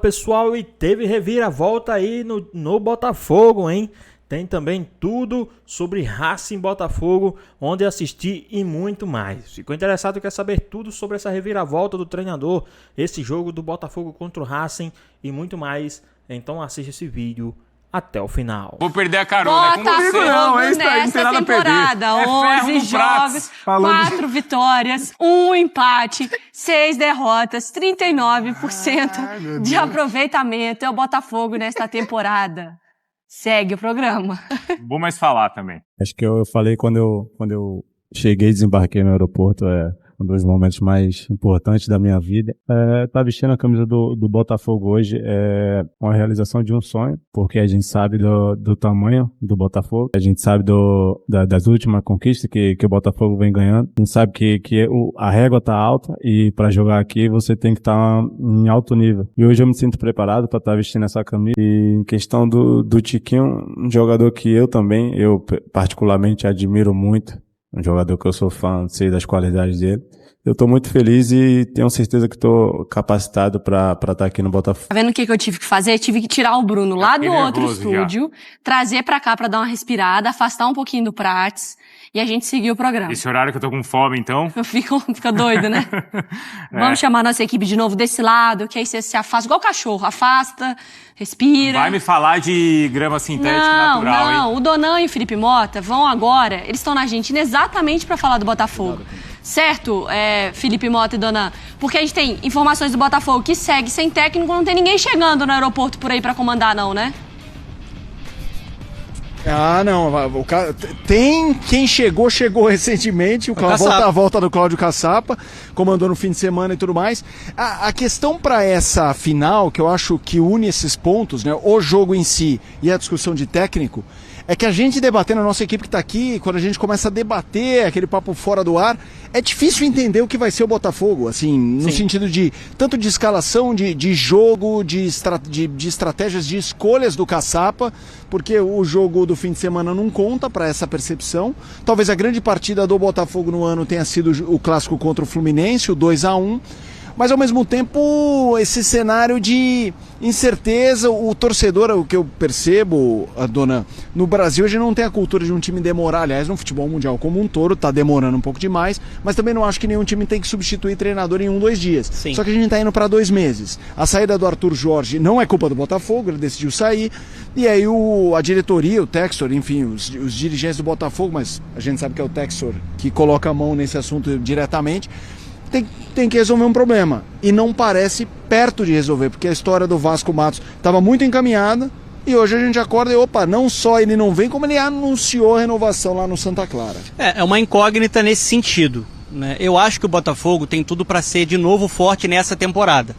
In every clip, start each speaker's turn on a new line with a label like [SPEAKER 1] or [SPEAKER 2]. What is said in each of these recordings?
[SPEAKER 1] Pessoal, e teve reviravolta aí no Botafogo, hein? Tem também tudo sobre Racing Botafogo, onde assistir e muito mais. Ficou interessado e quer saber tudo sobre essa reviravolta do treinador, esse jogo do Botafogo contra o Racing e muito mais? Então assiste esse vídeo até o final.
[SPEAKER 2] Vou perder a carona,
[SPEAKER 3] Botafogo
[SPEAKER 2] é com você. Não,
[SPEAKER 3] nessa
[SPEAKER 2] não tem nada a perder.
[SPEAKER 3] temporada, 11 jogos, 4 vitórias, 1 empate, 6 derrotas, 39% de aproveitamento. É o Botafogo nesta temporada. Segue o programa.
[SPEAKER 2] Vou mais falar também.
[SPEAKER 4] Acho que eu falei quando eu cheguei e desembarquei no aeroporto, um dos momentos mais importantes da minha vida. Tá vestindo a camisa do Botafogo hoje é uma realização de um sonho, porque a gente sabe do tamanho do Botafogo, a gente sabe das últimas conquistas que o Botafogo vem ganhando, a gente sabe que a régua tá alta e para jogar aqui você tem que estar em alto nível. E hoje eu me sinto preparado para estar vestindo essa camisa. E em questão do Tiquinho, um jogador que eu particularmente admiro muito, um jogador que eu sou fã, sei das qualidades dele. Eu tô muito feliz e tenho certeza que tô capacitado pra estar aqui no Botafogo.
[SPEAKER 3] Tá vendo o que eu tive que fazer? Tive que tirar o Bruno lá do outro estúdio, trazer pra cá pra dar uma respirada, afastar um pouquinho do Prates e a gente seguir o programa.
[SPEAKER 2] Esse horário que eu tô com fome, então?
[SPEAKER 3] Fica doido, né? Vamos chamar nossa equipe de novo desse lado, que aí você se afasta, igual cachorro, afasta, respira.
[SPEAKER 2] Vai me falar de grama sintética natural, hein?
[SPEAKER 3] Não, o Donan e o Felipe Mota vão agora, eles estão na Argentina exatamente pra falar do Botafogo. Certo, Felipe Mota e Donan? Porque a gente tem informações do Botafogo que segue sem técnico, não tem ninguém chegando no aeroporto por aí pra comandar, não, né?
[SPEAKER 5] Ah, não, tem quem chegou recentemente, a volta do Cláudio Caçapa, comandou no fim de semana e tudo mais. A questão para essa final, que eu acho que une esses pontos, né, o jogo em si e a discussão de técnico, é que a gente debatendo, a nossa equipe que está aqui, quando a gente começa a debater aquele papo fora do ar, é difícil entender o que vai ser o Botafogo, assim, no sentido de tanto de escalação, de jogo, de estratégias, de escolhas do Caçapa, porque o jogo do fim de semana não conta para essa percepção. Talvez a grande partida do Botafogo no ano tenha sido o clássico contra o Fluminense, o 2-1. Mas ao mesmo tempo, esse cenário de incerteza, o torcedor, o que eu percebo, Dona, no Brasil a gente não tem a cultura de um time demorar, aliás, no futebol mundial como um todo, tá demorando um pouco demais, mas também não acho que nenhum time tem que substituir treinador em 1-2 dias. Sim. Só que a gente tá indo para 2 meses. A saída do Arthur Jorge não é culpa do Botafogo, ele decidiu sair, e aí a diretoria, o Textor, enfim, os dirigentes do Botafogo, mas a gente sabe que é o Textor que coloca a mão nesse assunto diretamente, tem que resolver um problema. E não parece perto de resolver, porque a história do Vasco Matos estava muito encaminhada e hoje a gente acorda e, não só ele não vem, como ele anunciou a renovação lá no Santa Clara.
[SPEAKER 6] É uma incógnita nesse sentido, né? Eu acho que o Botafogo tem tudo para ser de novo forte nessa temporada.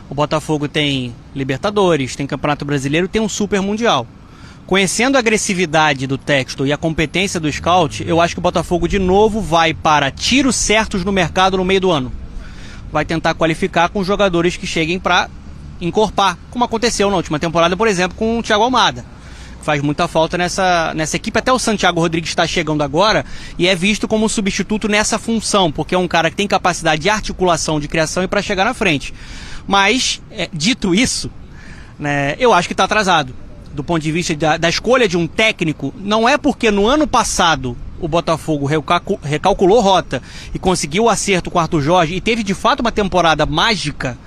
[SPEAKER 6] O Botafogo tem Libertadores, tem Campeonato Brasileiro, tem um Super Mundial. Conhecendo a agressividade do Textor e a competência do scout, eu acho que o Botafogo de novo vai para tiros certos no mercado no meio do ano. Vai tentar qualificar com jogadores que cheguem para encorpar, como aconteceu na última temporada, por exemplo, com o Thiago Almada. Faz muita falta nessa equipe, até o Santiago Rodrigues está chegando agora e é visto como um substituto nessa função, porque é um cara que tem capacidade de articulação, de criação e para chegar na frente. Mas, dito isso, né, eu acho que está atrasado. Do ponto de vista da escolha de um técnico, não é porque no ano passado o Botafogo recalculou rota e conseguiu o acerto com o Arthur Jorge e teve de fato uma temporada mágica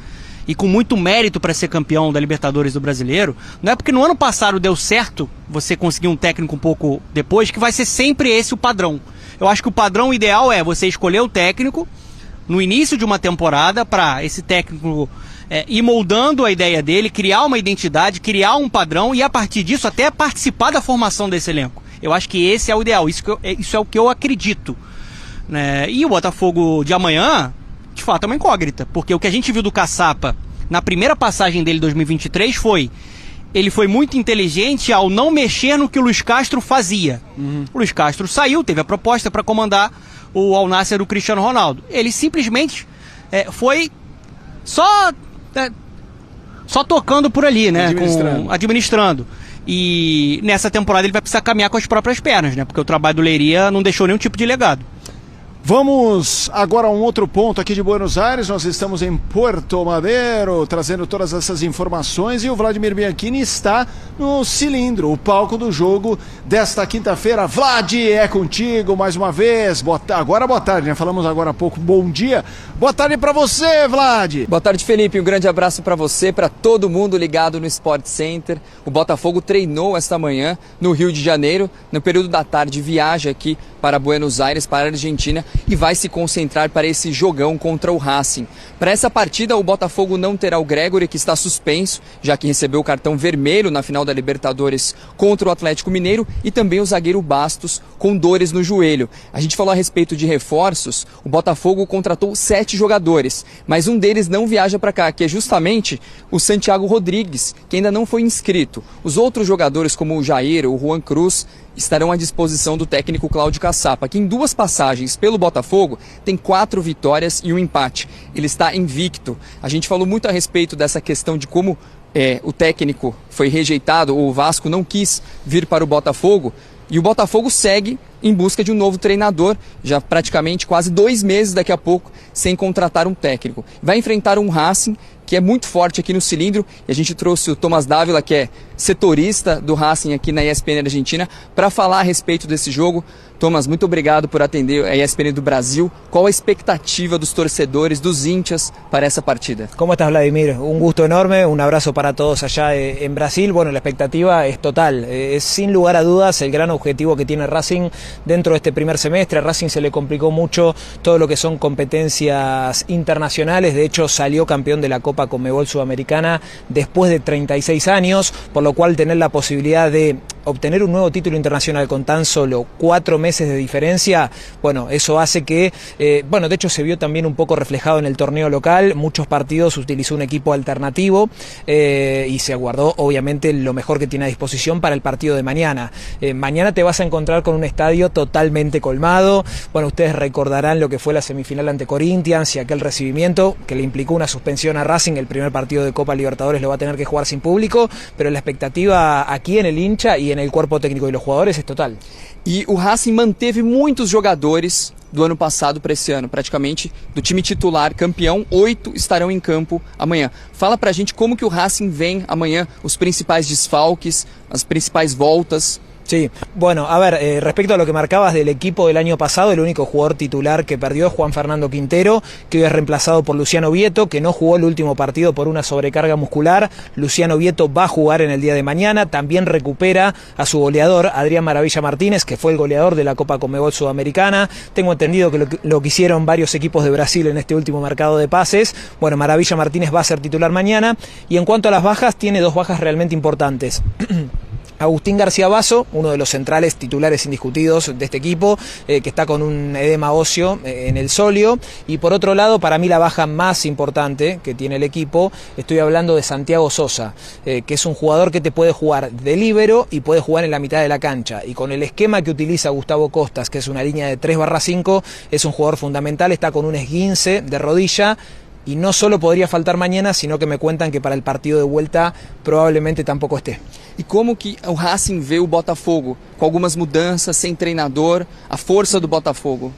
[SPEAKER 6] e com muito mérito para ser campeão da Libertadores do Brasileiro, não é porque no ano passado deu certo você conseguir um técnico um pouco depois que vai ser sempre esse o padrão. Eu acho que o padrão ideal é você escolher o técnico no início de uma temporada para esse técnico ir moldando a ideia dele, criar uma identidade, criar um padrão e a partir disso até participar da formação desse elenco. Eu acho que esse é o ideal, isso é o que eu acredito, né? E o Botafogo de amanhã, de fato, é uma incógnita, porque o que a gente viu do Caçapa na primeira passagem dele em 2023 ele foi muito inteligente ao não mexer no que o Luiz Castro fazia. O Luiz Castro saiu, teve a proposta para comandar o Al Nassr do Cristiano Ronaldo. Ele simplesmente foi só tocando por ali, né? Administrando. E nessa temporada ele vai precisar caminhar com as próprias pernas, né? Porque o trabalho do Leiria não deixou nenhum tipo de legado.
[SPEAKER 5] Vamos agora a um outro ponto aqui de Buenos Aires. Nós estamos em Puerto Madero, trazendo todas essas informações, e o Vladimir Bianchini está no Cilindro, o palco do jogo desta quinta-feira. Vlad, é contigo mais uma vez. Agora boa tarde, né? Falamos agora há pouco, bom dia. Boa tarde para você, Vlad.
[SPEAKER 7] Boa tarde, Felipe. Um grande abraço para você, para todo mundo ligado no Sport Center. O Botafogo treinou esta manhã no Rio de Janeiro. No período da tarde viaja aqui para Buenos Aires, para a Argentina, e vai se concentrar para esse jogão contra o Racing. Para essa partida, o Botafogo não terá o Gregori, que está suspenso, já que recebeu o cartão vermelho na final da Libertadores contra o Atlético Mineiro, e também o zagueiro Bastos, com dores no joelho. A gente falou a respeito de reforços. O Botafogo contratou 7 jogadores, mas um deles não viaja para cá, que é justamente o Santiago Rodrigues, que ainda não foi inscrito. Os outros jogadores, como o Jair, o Juan Cruz, estarão à disposição do técnico Cláudio Caçapa, que em 2 passagens pelo Botafogo tem 4 vitórias e 1 empate. Ele está invicto. A gente falou muito a respeito dessa questão de como o técnico foi rejeitado, ou o Vasco não quis vir para o Botafogo, e o Botafogo segue em busca de um novo treinador, já praticamente quase 2 meses daqui a pouco, sem contratar um técnico. Vai enfrentar um Racing, que é muito forte aqui no Cilindro, e a gente trouxe o Tomás Dávila, que é setorista do Racing aqui na ESPN Argentina, para falar a respeito desse jogo. Tomás, muito obrigado por atender a ESPN do Brasil. Qual a expectativa dos torcedores, dos hinchas, para essa partida?
[SPEAKER 8] ¿Cómo estás, Vladimir? Un gusto enorme, un abrazo para todos allá en Brasil. Bueno, la expectativa es total. Es sin lugar a dudas el gran objetivo que tiene Racing dentro de este primer semestre. A Racing se le complicó mucho todo lo que son competencias internacionales. De hecho, salió campeón de la Copa Conmebol Sudamericana después de 36 años, por lo cual tener la posibilidad de obtener un nuevo título internacional con tan solo 4 meses de diferencia, bueno, eso hace que, de hecho se vio también un poco reflejado en el torneo local. Muchos partidos utilizó un equipo alternativo y se aguardó obviamente lo mejor que tiene a disposición para el partido de mañana. Mañana te vas a encontrar con un estadio totalmente colmado. Bueno, ustedes recordarán lo que fue la semifinal ante Corinthians y aquel recibimiento que le implicó una suspensión a Racing. El primer partido de Copa Libertadores lo va a tener que jugar sin público, pero la expectativa aquí en el hincha y en el cuerpo técnico y los jugadores es total.
[SPEAKER 7] E o Racing manteve muitos jogadores do ano passado para esse ano, praticamente do time titular campeão, 8 estarão em campo amanhã. Fala pra gente como que o Racing vem amanhã, os principais desfalques, as principais voltas.
[SPEAKER 8] Sí, bueno, a ver, respecto a lo que marcabas del equipo del año pasado, el único jugador titular que perdió es Juan Fernando Quintero, que hoy es reemplazado por Luciano Vieto, que no jugó el último partido por una sobrecarga muscular. Luciano Vieto va a jugar en el día de mañana. También recupera a su goleador, Adrián Maravilla Martínez, que fue el goleador de la Copa Conmebol Sudamericana. Tengo entendido que lo que hicieron varios equipos de Brasil en este último mercado de pases. Bueno, Maravilla Martínez va a ser titular mañana. Y en cuanto a las bajas, tiene 2 bajas realmente importantes. Agustín García Basso, uno de los centrales titulares indiscutidos de este equipo, que está con un edema óseo en el sóleo. Y por otro lado, para mí la baja más importante que tiene el equipo, estoy hablando de Santiago Sosa, que es un jugador que te puede jugar de líbero y puede jugar en la mitad de la cancha. Y con el esquema que utiliza Gustavo Costas, que es una línea de 3/5, es un jugador fundamental, está con un esguince de rodilla. Y no solo podría faltar mañana, sino que me cuentan que para el partido de vuelta probablemente tampoco esté.
[SPEAKER 7] E como que o Racing vê o Botafogo? Com algumas mudanças, sem treinador, a força do Botafogo.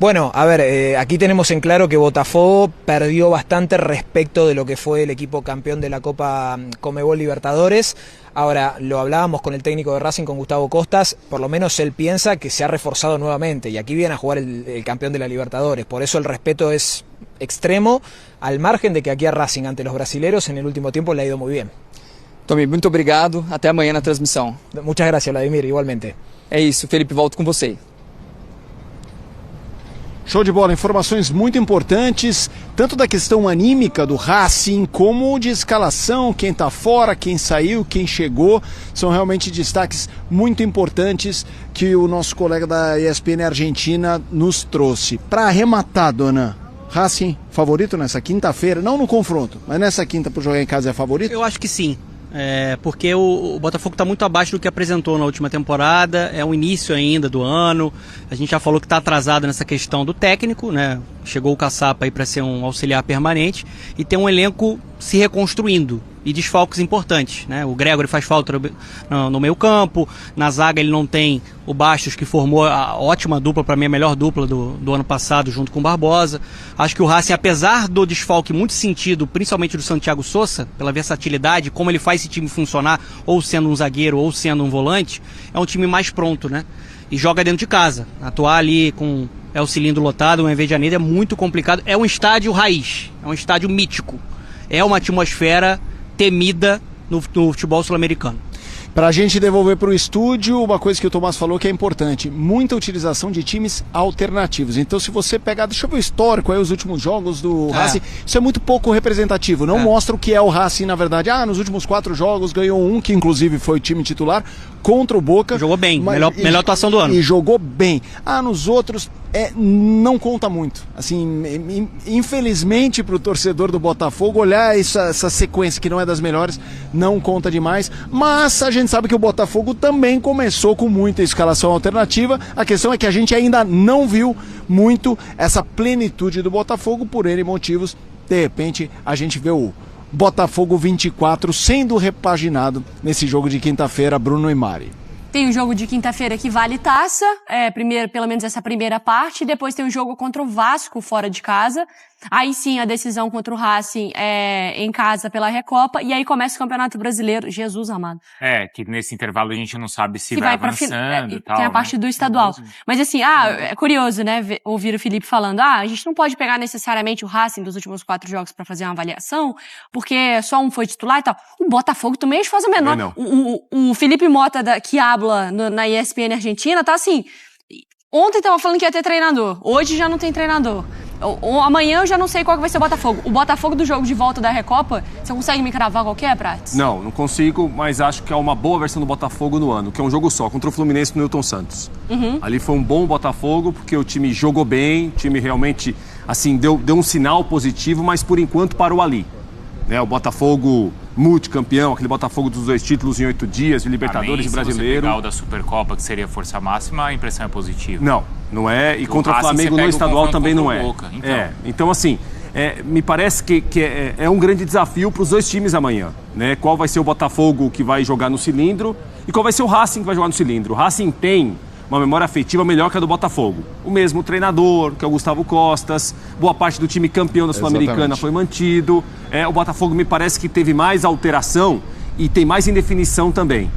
[SPEAKER 8] Bueno, a ver, aquí tenemos en claro que Botafogo perdió bastante respecto de lo que fue el equipo campeón de la Copa Conmebol Libertadores. Ahora, lo hablábamos con el técnico de Racing, con Gustavo Costas, por lo menos él piensa que se ha reforzado nuevamente y aquí viene a jugar el campeón de la Libertadores. Por eso el respeto es extremo, al margen de que aquí a Racing, ante los brasileros, en el último tiempo le ha ido muy bien.
[SPEAKER 7] Tommy, muito obrigado. Até amanhã na transmissão.
[SPEAKER 8] Muchas gracias, Vladimir, igualmente.
[SPEAKER 7] É isso, Felipe, volto com você.
[SPEAKER 5] Show de bola, informações muito importantes, tanto da questão anímica do Racing, como de escalação, quem está fora, quem saiu, quem chegou, são realmente destaques muito importantes que o nosso colega da ESPN Argentina nos trouxe. Para arrematar, dona, Racing favorito nessa quinta-feira, não no confronto, mas nessa quinta para jogar em casa é favorito?
[SPEAKER 6] Eu acho que sim. Porque o Botafogo está muito abaixo do que apresentou na última temporada, é o início ainda do ano, a gente já falou que está atrasado nessa questão do técnico, né? Chegou o Caçapa aí para ser um auxiliar permanente e tem um elenco se reconstruindo, e desfalques importantes, né? O Gregory faz falta no meio campo, na zaga ele não tem o Bastos, que formou a ótima dupla, para mim a melhor dupla do ano passado, junto com o Barbosa. Acho que o Racing, apesar do desfalque muito sentido, principalmente do Santiago Sousa, pela versatilidade, como ele faz esse time funcionar, ou sendo um zagueiro, ou sendo um volante, é um time mais pronto, né? E joga dentro de casa. Atuar ali com o cilindro lotado, o MV de Janeiro, é muito complicado. É um estádio raiz, é um estádio mítico. É uma atmosfera temida no futebol sul-americano.
[SPEAKER 5] Para a gente devolver para o estúdio, uma coisa que o Tomás falou que é importante, muita utilização de times alternativos. Então, se você pegar, deixa eu ver o histórico aí, os últimos jogos do Racing, isso é muito pouco representativo, não mostra o que é o Racing na verdade. Nos últimos 4 jogos ganhou um, que inclusive foi o time titular, contra o Boca.
[SPEAKER 6] Jogou bem, melhor atuação do ano.
[SPEAKER 5] E jogou bem. Nos outros, não conta muito. Assim, infelizmente para o torcedor do Botafogo, olhar essa sequência que não é das melhores, não conta demais, mas a gente sabe que o Botafogo também começou com muita escalação alternativa. A questão é que a gente ainda não viu muito essa plenitude do Botafogo, por N motivos. De repente a gente vê o Botafogo 24 sendo repaginado nesse jogo de quinta-feira, Bruno e Mari.
[SPEAKER 3] Tem o jogo de quinta-feira que vale taça, primeiro, pelo menos essa primeira parte, depois tem o jogo contra o Vasco fora de casa, aí sim a decisão contra o Racing em casa pela Recopa, e aí começa o Campeonato Brasileiro, Jesus amado.
[SPEAKER 2] Que nesse intervalo a gente não sabe se vai avançando e tal.
[SPEAKER 3] Tem a parte do estadual. Mas assim, é curioso, né, ouvir o Felipe falando, a gente não pode pegar necessariamente o Racing dos últimos 4 jogos pra fazer uma avaliação, porque só um foi titular e tal. O Botafogo também faz o menor. O Felipe Mota, que habla na ESPN Argentina, tá assim, ontem tava falando que ia ter treinador, hoje já não tem treinador. Amanhã eu já não sei qual que vai ser o Botafogo. O Botafogo do jogo de volta da Recopa, você consegue me cravar qualquer, Prates?
[SPEAKER 9] Não consigo, mas acho que é uma boa versão do Botafogo no ano, que é um jogo só, contra o Fluminense no Newton Santos. Ali foi um bom Botafogo, porque o time jogou bem, o time realmente, assim, deu um sinal positivo, mas por enquanto parou ali. O Botafogo multicampeão, aquele Botafogo dos 2 títulos em 8 dias, de Libertadores e Brasileiro.
[SPEAKER 2] Se você pegar o da Supercopa, que seria força máxima, a impressão é positiva.
[SPEAKER 9] Não é. E contra o Flamengo no estadual também não é. Então assim, me parece que é um grande desafio para os 2 times amanhã. Né? Qual vai ser o Botafogo que vai jogar no cilindro e qual vai ser o Racing que vai jogar no cilindro. O Racing tem uma memória afetiva melhor que a do Botafogo. O mesmo treinador, que é o Gustavo Costas, boa parte do time campeão da Sul-Americana foi mantido. O Botafogo me parece que teve mais alteração e tem mais indefinição também.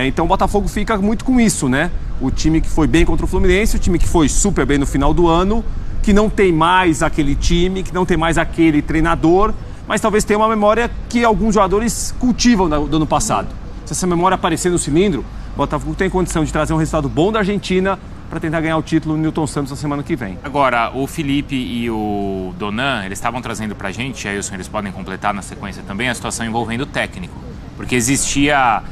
[SPEAKER 9] Então o Botafogo fica muito com isso, né? O time que foi bem contra o Fluminense, o time que foi super bem no final do ano, que não tem mais aquele time, que não tem mais aquele treinador, mas talvez tenha uma memória que alguns jogadores cultivam do ano passado. Se essa memória aparecer no cilindro, o Botafogo tem condição de trazer um resultado bom da Argentina para tentar ganhar o título no Newton Santos na semana que vem.
[SPEAKER 2] Agora, o Felipe e o Donan, eles estavam trazendo pra gente, aí eles podem completar na sequência também, a situação envolvendo o técnico. Porque existia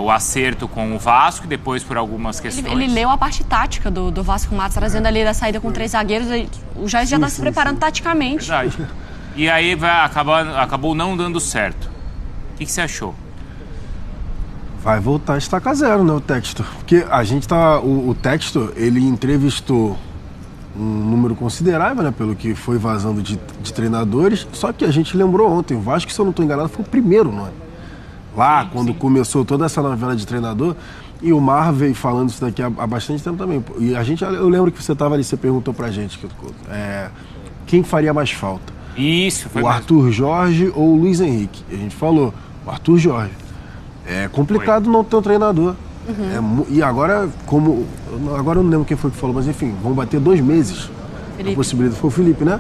[SPEAKER 2] o acerto com o Vasco e depois por algumas questões...
[SPEAKER 3] Ele leu a parte tática do Vasco Matos, trazendo ali da saída com 3 zagueiros, o Jair já está se preparando taticamente.
[SPEAKER 2] Verdade. E aí acabou não dando certo. O que você achou?
[SPEAKER 10] Vai voltar a estaca 0, né, o Textor? Porque a gente tá... O Textor, ele entrevistou um número considerável, né, pelo que foi vazando de treinadores, só que a gente lembrou ontem, o Vasco, se eu não estou enganado, foi o primeiro, não é? Lá, quando começou toda essa novela de treinador, e o Mar veio falando isso daqui há bastante tempo também. E eu lembro que você estava ali, você perguntou pra gente, quem faria mais falta?
[SPEAKER 2] Isso, foi
[SPEAKER 10] o Arthur Jorge ou o Luiz Henrique? E a gente falou, o Arthur Jorge. É complicado não ter um treinador. E agora, agora eu não lembro quem foi que falou, mas enfim, vão bater 2 meses. A possibilidade foi o Felipe, né?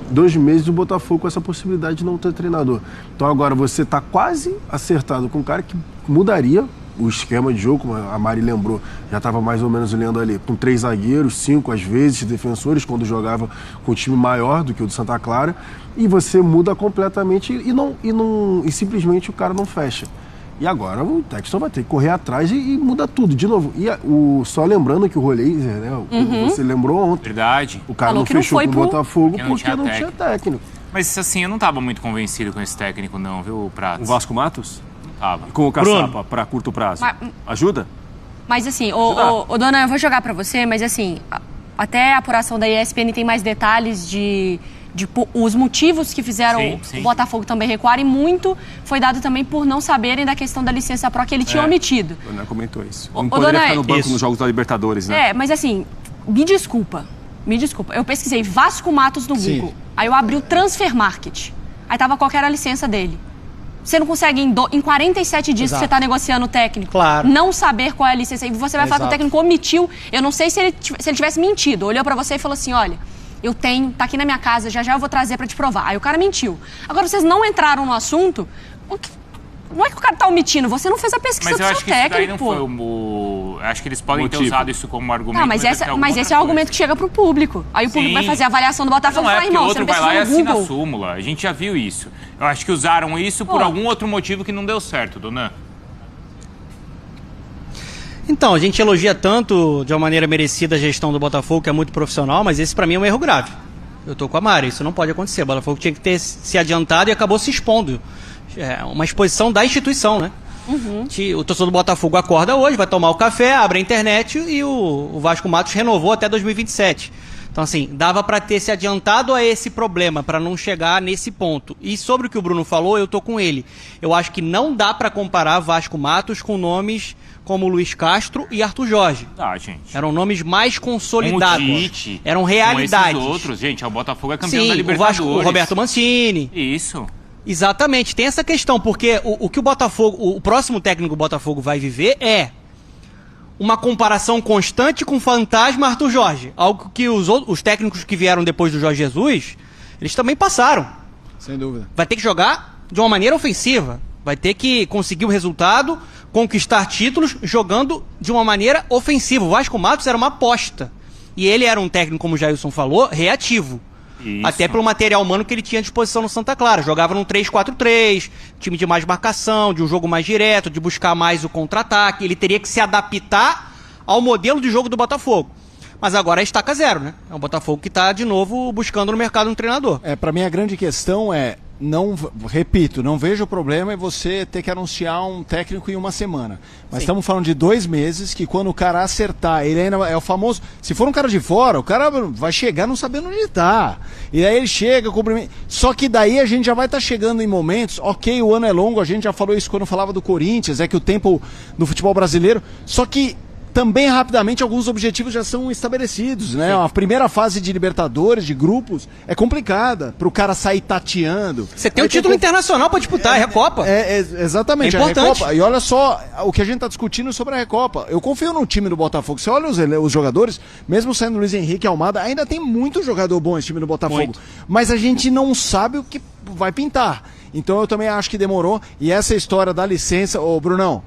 [SPEAKER 10] 2 meses do Botafogo com essa possibilidade de não ter treinador. Então agora você está quase acertado com um cara que mudaria o esquema de jogo, como a Mari lembrou, já estava mais ou menos lendo ali, com 3 zagueiros, 5 às vezes defensores, quando jogava com um time maior do que o do Santa Clara, e você muda completamente e simplesmente o cara não fecha. E agora o Textor vai ter que correr atrás e muda tudo de novo. E só lembrando que o Roleiser, né? Você lembrou ontem.
[SPEAKER 2] Verdade.
[SPEAKER 10] O cara não fechou com o Botafogo porque não tinha técnico.
[SPEAKER 2] Mas assim, eu não estava muito convencido com esse técnico não, viu, Pratos?
[SPEAKER 9] O Vasco Matos?
[SPEAKER 2] Não tava.
[SPEAKER 9] Com o Caçapa, para curto prazo. Ajuda?
[SPEAKER 3] Mas assim, Dona, eu vou jogar para você, mas assim, até a apuração da ESPN tem mais detalhes de os motivos que fizeram o Botafogo também recuar, e muito foi dado também por não saberem da questão da licença pró que ele tinha omitido.
[SPEAKER 9] O Donan comentou isso. Não poderia ficar no banco nos jogos da Libertadores, né?
[SPEAKER 3] Mas assim, me desculpa. Eu pesquisei Vasco Matos no Google. Aí eu abri o Transfer Market. Aí tava qual que era a licença dele. Você não consegue em 47 dias que você está negociando o técnico, não saber qual é a licença. E você vai falar que o técnico omitiu. Eu não sei se ele tivesse mentido. Olhou para você e falou assim, olha, eu tenho, tá aqui na minha casa, já eu vou trazer para te provar. Aí o cara mentiu. Agora, vocês não entraram no assunto, não é que o cara tá omitindo, você não fez a pesquisa do seu técnico.
[SPEAKER 2] Mas eu acho que isso daí não foi acho que eles podem ter usado isso como argumento.
[SPEAKER 3] Mas esse é o argumento que chega pro público. Aí o público vai fazer a avaliação do Botafogo e falar, irmão, você não
[SPEAKER 2] vai lá e
[SPEAKER 3] assina
[SPEAKER 2] a súmula. A gente já viu isso. Eu acho que usaram isso por algum outro motivo que não deu certo, Donan.
[SPEAKER 6] Então, a gente elogia tanto, de uma maneira merecida, a gestão do Botafogo, que é muito profissional, mas esse pra mim é um erro grave. Eu tô com a Mari, isso não pode acontecer. O Botafogo tinha que ter se adiantado e acabou se expondo. É uma exposição da instituição, né? O torcedor do Botafogo acorda hoje, vai tomar o café, abre a internet e o Vasco Matos renovou até 2027. Então, assim, dava para ter se adiantado a esse problema, para não chegar nesse ponto. E sobre o que o Bruno falou, eu tô com ele. Eu acho que não dá para comparar Vasco Matos com nomes como Luiz Castro e Arthur Jorge.
[SPEAKER 2] Gente.
[SPEAKER 6] Eram nomes mais consolidados.
[SPEAKER 2] Tite,
[SPEAKER 6] eram realidades.
[SPEAKER 2] Com esses outros, gente, o Botafogo é campeão da Libertadores.
[SPEAKER 6] O Roberto Mancini.
[SPEAKER 2] Isso.
[SPEAKER 6] Exatamente, tem essa questão, porque o que o Botafogo, o próximo técnico do Botafogo vai viver é uma comparação constante com o fantasma Arthur Jorge. Algo que os técnicos que vieram depois do Jorge Jesus, eles também passaram.
[SPEAKER 5] Sem dúvida.
[SPEAKER 6] Vai ter que jogar de uma maneira ofensiva. Vai ter que conseguir o resultado, conquistar títulos, jogando de uma maneira ofensiva. O Vasco Matos era uma aposta. E ele era um técnico, como o Jailson falou, reativo. Isso. Até pelo material humano que ele tinha à disposição no Santa Clara. Jogava num 3-4-3, time de mais marcação, de um jogo mais direto, de buscar mais o contra-ataque. Ele teria que se adaptar ao modelo de jogo do Botafogo. Mas agora é estaca zero, né? É um Botafogo que está de novo buscando no mercado um treinador.
[SPEAKER 5] Para mim a grande questão é, não vejo o problema em você ter que anunciar um técnico em uma semana. Mas estamos falando de 2 meses, que quando o cara acertar, ele ainda é o famoso, se for um cara de fora, o cara vai chegar não sabendo onde está. E aí ele chega, cumprimenta. Só que daí a gente já vai estar chegando em momentos, ok, o ano é longo, a gente já falou isso quando falava do Corinthians, é que o tempo no futebol brasileiro, só que também rapidamente alguns objetivos já são estabelecidos, né? A primeira fase de Libertadores, de grupos, é complicada para o cara sair tateando.
[SPEAKER 6] Você tem um título internacional para disputar, é a Recopa.
[SPEAKER 5] Exatamente,
[SPEAKER 6] é importante.
[SPEAKER 5] A Recopa. E olha só o que a gente está discutindo sobre a Recopa. Eu confio no time do Botafogo. Você olha os jogadores, mesmo sendo Luiz Henrique e Almada, ainda tem muito jogador bom esse time do Botafogo. Muito. Mas a gente não sabe o que vai pintar. Então eu também acho que demorou. E essa história da licença, ô Brunão,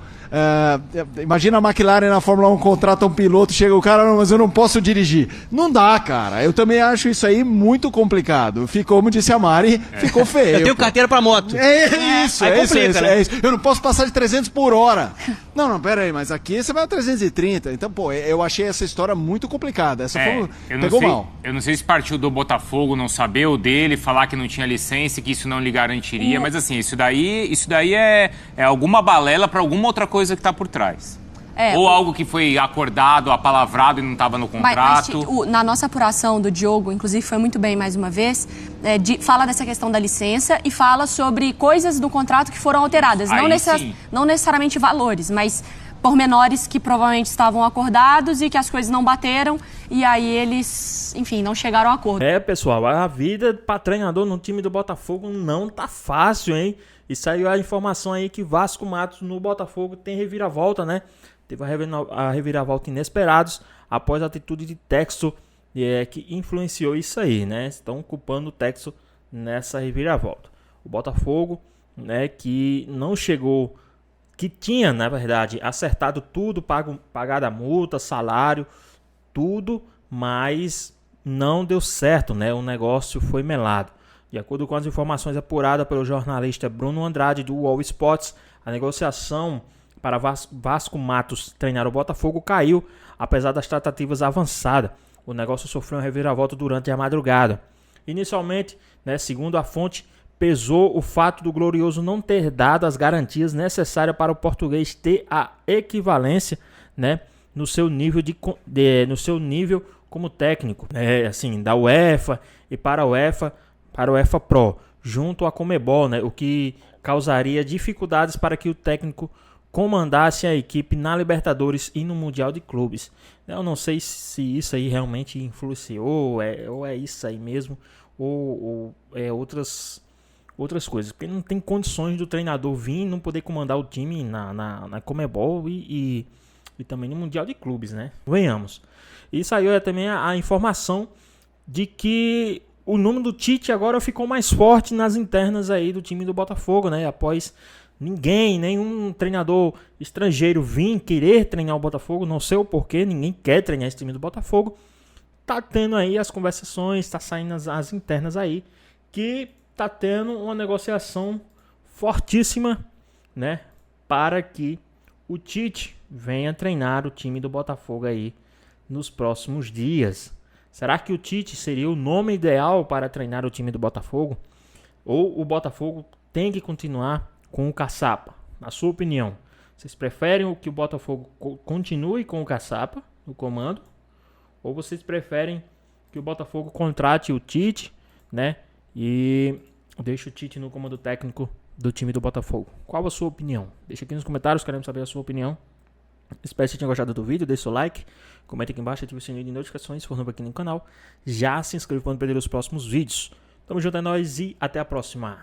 [SPEAKER 5] imagina a McLaren na Fórmula 1 contrata um piloto, chega o cara, não, mas eu não posso dirigir. Não dá, cara. Eu também acho isso aí muito complicado. Ficou, como disse a Mari, ficou feio.
[SPEAKER 6] Eu tenho carteira pra moto.
[SPEAKER 5] É isso.
[SPEAKER 6] Né?
[SPEAKER 5] É isso. Eu não posso passar de 300 por hora. Não, pera aí, mas aqui você vai a 330. Então, eu achei essa história muito complicada. Essa pegou mal.
[SPEAKER 2] Eu não sei se partiu do Botafogo não saber o dele, falar que não tinha licença e que isso não lhe garantiria, mas assim, isso daí é alguma balela pra alguma outra coisa que está por trás. Ou algo que foi acordado, apalavrado e não estava no contrato.
[SPEAKER 3] Mas, na nossa apuração do Diogo, inclusive foi muito bem mais uma vez, fala dessa questão da licença e fala sobre coisas do contrato que foram alteradas. Não necessariamente valores, mas pormenores que provavelmente estavam acordados e que as coisas não bateram e aí eles, enfim, não chegaram a acordo.
[SPEAKER 1] Pessoal, a vida para treinador no time do Botafogo não tá fácil, hein? E saiu a informação aí que Vasco Matos no Botafogo tem reviravolta, né? Teve a reviravolta inesperados após a atitude de Texto, que influenciou isso aí, né? Estão culpando o Texto nessa reviravolta. O Botafogo, né, que não chegou, que tinha, na verdade, acertado tudo, pagado a multa, salário, tudo, mas não deu certo, né? O negócio foi melado. De acordo com as informações apuradas pelo jornalista Bruno Andrade do UOL Sports, a negociação para Vasco Matos treinar o Botafogo caiu, apesar das tratativas avançadas. O negócio sofreu uma reviravolta durante a madrugada. Inicialmente, né, segundo a fonte, pesou o fato do Glorioso não ter dado as garantias necessárias para o português ter a equivalência, né, no seu nível no seu nível como técnico, assim, da UEFA, e para a UEFA para o UEFA Pro, junto à Conmebol, né? O que causaria dificuldades para que o técnico comandasse a equipe na Libertadores e no Mundial de Clubes. Eu não sei se isso aí realmente influenciou, ou é isso aí mesmo, ou é outras coisas. Porque não tem condições do treinador vir e não poder comandar o time na Conmebol e também no Mundial de Clubes, né? Venhamos. E saiu também a informação de que o nome do Tite agora ficou mais forte nas internas aí do time do Botafogo, né? Após nenhum treinador estrangeiro vir querer treinar o Botafogo, não sei o porquê, ninguém quer treinar esse time do Botafogo. Tá tendo aí as conversações, tá saindo as internas aí, que tá tendo uma negociação fortíssima, né? Para que o Tite venha treinar o time do Botafogo aí nos próximos dias. Será que o Tite seria o nome ideal para treinar o time do Botafogo? Ou o Botafogo tem que continuar com o Caçapa? Na sua opinião, vocês preferem que o Botafogo continue com o Caçapa no comando? Ou vocês preferem que o Botafogo contrate o Tite, né? E deixe o Tite no comando técnico do time do Botafogo? Qual a sua opinião? Deixa aqui nos comentários, queremos saber a sua opinião. Espero que você tenha gostado do vídeo, deixe seu like, comente aqui embaixo, ative o sininho de notificações se for novo aqui no canal. Já se inscreva para não perder os próximos vídeos. Tamo junto, é nóis e até a próxima.